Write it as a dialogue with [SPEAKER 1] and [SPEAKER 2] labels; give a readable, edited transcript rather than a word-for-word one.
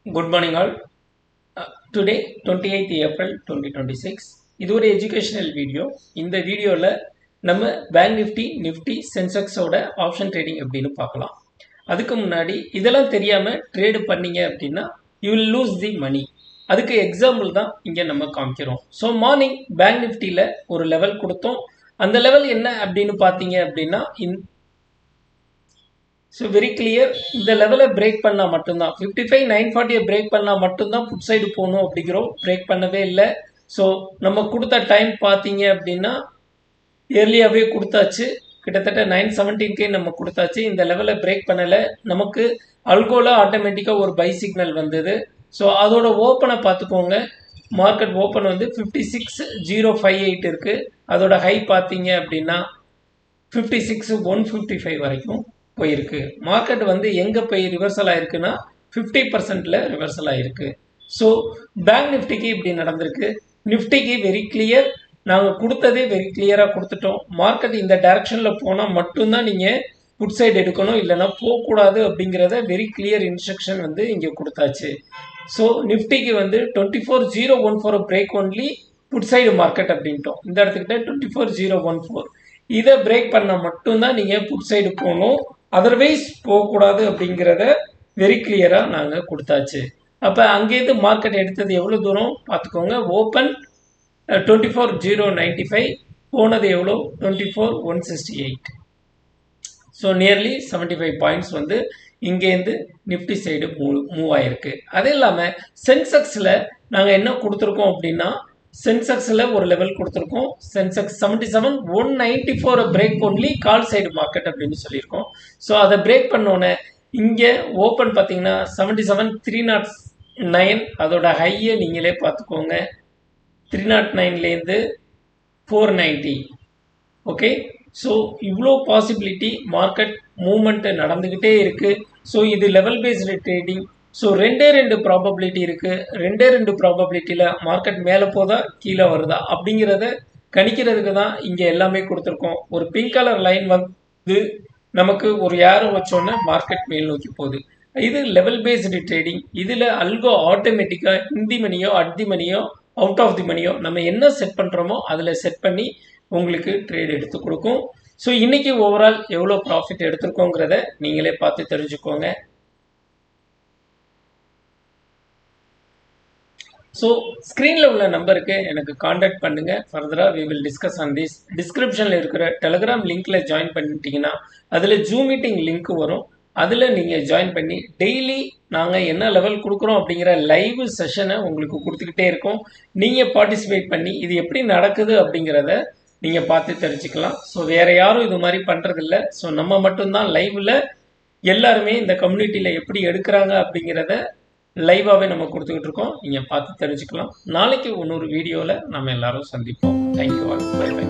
[SPEAKER 1] Good morning all. Today 28th April 2026 இது ஒரு educational video. இந்த வீடியோவில் நம்ம பேங்க் நிஃப்டி சென்செக்ஸோட ஆப்ஷன் ட்ரேடிங் எப்படின்னு பார்க்கலாம். அதுக்கு முன்னாடி இதெல்லாம் தெரியாமல் ட்ரேடு பண்ணீங்க அப்படின்னா யூ வில் லூஸ் தி மணி. அதுக்கு எக்ஸாம்பிள் தான் இங்கே நம்ம காமிக்கிறோம். ஸோ மார்னிங் பேங்க் நிஃப்டியில் ஒரு லெவல் கொடுத்தோம். அந்த லெவல் என்ன அப்படின்னு பார்த்தீங்க அப்படின்னா ஸோ வெரி கிளியர், இந்த லெவலை பிரேக் பண்ணால் மட்டும்தான் 55,940 பிரேக் பண்ணால் மட்டும்தான் புட் சைடு போகணும் அப்படிங்கிறோம். பிரேக் பண்ணவே இல்லை. ஸோ நம்ம கொடுத்த டைம் பார்த்தீங்க அப்படின்னா ஏர்லியாகவே கொடுத்தாச்சு. கிட்டத்தட்ட 917K நம்ம கொடுத்தாச்சு. இந்த லெவலை பிரேக் பண்ணலை. நமக்கு அல்கோல ஆட்டோமேட்டிக்காக ஒரு பை சிக்னல் வந்தது. ஸோ அதோட ஓப்பனை பார்த்துக்கோங்க. மார்க்கெட் ஓப்பன் வந்து 56,058 இருக்குது. அதோட ஹை பார்த்தீங்க அப்படின்னா 56,155 வரைக்கும் போயிருக்கு. மார்க்கெட் வந்து எங்கே போய் ரிவர்சல் ஆயிருக்குன்னா 50%ல ரிவர்சல் ஆயிருக்கு. ஸோ பேங்க் நிஃப்டிக்கு இப்படி நடந்திருக்கு. நிஃப்டிக்கு வெரி கிளியர், நாங்கள் கொடுத்ததே வெரி கிளியராக கொடுத்துட்டோம். மார்க்கெட் இந்த டைரக்ஷனில் போனால் மட்டும்தான் நீங்கள் புட் சைடு எடுக்கணும், இல்லைன்னா போகக்கூடாது அப்படிங்கிறத வெரி கிளியர் இன்ஸ்ட்ரக்ஷன் வந்து இங்கே கொடுத்தாச்சு. ஸோ நிஃப்டிக்கு வந்து 24,014 break only put side market அப்படின்ட்டோம். இந்த இடத்துக்கிட்ட 24,014 இதை பிரேக் பண்ணால் மட்டும்தான் நீங்கள் புட் சைடு போகணும், அதர்வைஸ் போகக்கூடாது அப்படிங்கிறத வெரி கிளியராக நாங்கள் கொடுத்தாச்சு. அப்போ அங்கேருந்து மார்க்கெட் எடுத்தது எவ்வளோ தூரம் பார்த்துக்கோங்க. ஓப்பன் 24,095, போனது எவ்வளோ 24,168. ஸோ நியர்லி 75 பாயிண்ட்ஸ் வந்து இங்கேருந்து நிஃப்டி சைடு மூவ் ஆயிருக்கு. அது இல்லாமல் சென்செக்ஸில் நாங்கள் என்ன கொடுத்துருக்கோம் அப்படின்னா, சென்செக்ஸில் ஒரு லெவல் கொடுத்துருக்கோம். Sensex 77,194 break only call side market அப்படின்னு சொல்லியிருக்கோம். ஸோ அதை பிரேக் பண்ணோன்னே இங்கே ஓப்பன் பார்த்தீங்கன்னா 77,309, அதோட ஹையை நீங்களே பார்த்துக்கோங்க. 309லேருந்து 490. ஓகே, ஸோ இவ்வளோ பாசிபிலிட்டி மார்க்கெட் மூவ்மெண்ட் நடந்துக்கிட்டே இருக்குது. ஸோ இது லெவல் பேஸ்டு ட்ரேடிங். ஸோ ரெண்டு ப்ராபபிலிட்டி இருக்குது. ரெண்டு ப்ராபபிலிட்டியில் மார்க்கெட் மேலே போதா கீழே வருதா அப்படிங்கிறத கணிக்கிறதுக்கு தான் இங்கே எல்லாமே கொடுத்துருக்கோம். ஒரு பிங்க் கலர் லைன் வந்து நமக்கு ஒரு ஏரோ வச்சோன்னே மார்க்கெட் மேல் நோக்கி போகுது. இது லெவல் பேஸ்டு ட்ரேடிங். இதில் அல்கோ ஆட்டோமேட்டிக்காக இந்தி மணியோ அட் தி மணியோ அவுட் ஆஃப் தி மணியோ நம்ம என்ன செட் பண்ணுறோமோ அதில் செட் பண்ணி உங்களுக்கு ட்ரேட் எடுத்து கொடுக்கும். ஸோ இன்றைக்கி ஓவரால் எவ்வளோ ப்ராஃபிட் எடுத்திருக்கோங்கிறத நீங்களே பார்த்து தெரிஞ்சுக்கோங்க. ஸோ ஸ்க்ரீனில் உள்ள நம்பருக்கு எனக்கு காண்டாக்ட் பண்ணுங்கள். ஃபர்தராக we will discuss on this. டிஸ்கிரிப்ஷனில் இருக்கிற டெலகிராம் லிங்க்கில் ஜாயின் பண்ணிட்டீங்கன்னா அதில் ஜூம் மீட்டிங் லிங்க் வரும். அதில் நீங்கள் ஜாயின் பண்ணி டெய்லி நாங்கள் என்ன லெவல் கொடுக்குறோம் அப்படிங்கிற லைவ் செஷனை உங்களுக்கு கொடுத்துக்கிட்டே இருக்கோம். நீங்கள் பார்ட்டிசிபேட் பண்ணி இது எப்படி நடக்குது அப்படிங்கிறத நீங்கள் பார்த்து தெரிஞ்சுக்கலாம். ஸோ வேறு யாரும் இது மாதிரி பண்ணுறதில்ல. ஸோ நம்ம மட்டும்தான் லைவில் எல்லாருமே இந்த கம்யூனிட்டியில் எப்படி எடுக்கிறாங்க அப்படிங்கிறத லைவாகவே நம்ம கொடுத்துக்கிட்டு இருக்கோம். நீங்கள் பார்த்து தெரிஞ்சுக்கலாம். நாளைக்கு இன்னொரு வீடியோவில் நம்ம எல்லாரும் சந்திப்போம். Thank you all. Bye by.